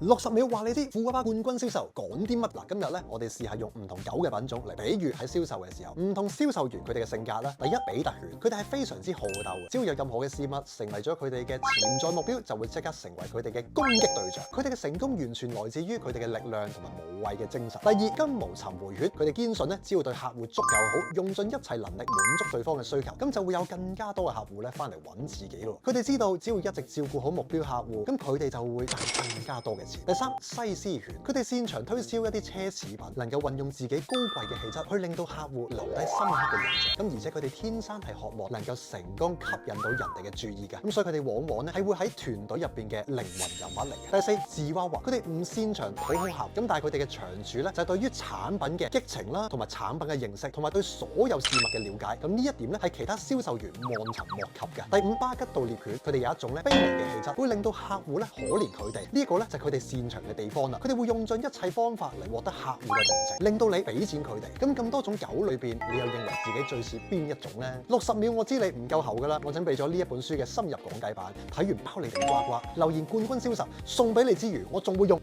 60秒話你知富爸爸冠軍銷售講啲乜嗱？今日咧，我哋試下用唔同狗嘅品種嚟比喻喺銷售嘅時候，唔同銷售員佢哋嘅性格啦。第一，比特犬，佢哋係非常之好鬥嘅，只要有任何嘅事物成為咗佢哋嘅潛在目標，就會即刻成為佢哋嘅攻擊對象。佢哋嘅成功完全來自於佢哋嘅力量同埋無畏嘅精神。第二，金毛尋回犬，佢哋堅信咧，只要對客戶足夠好，用盡一切能力滿足對方嘅需求，咁就會有更加多嘅客戶咧翻嚟揾自己咯。佢哋知道只要一直照顧好目標客戶，咁佢哋就會賺更加多嘅錢。第三，西施犬，佢哋擅長推銷一啲奢侈品，能夠運用自己高貴嘅氣質去令到客戶留低深刻嘅印象。咁而且佢哋天生係渴望能夠成功吸引到人哋嘅注意嘅，咁所以佢哋往往咧係會喺團隊入邊嘅靈魂人物嚟嘅。第四，芝娃娃，佢哋唔擅長討好客，咁但係佢哋嘅長處咧就係對於產品嘅激情啦，同埋產品嘅認識，同埋對所有事物嘅了解。咁呢一點咧係其他銷售員望塵莫及嘅。第五，巴吉杜獵犬，佢哋有一種咧卑微嘅氣質，會令到客戶咧可憐佢哋。呢一個咧就係佢哋擅長嘅地方啦。佢哋會用盡一切方法嚟獲得客戶嘅同情，令到你俾錢佢哋。咁多種狗裏邊，你又認為自己最似邊一種呢？60秒我知你唔夠喉㗎啦，我準備咗呢一本書嘅深入講解版，睇完包你哋呱呱。留言冠軍銷售送俾你之餘，我仲會用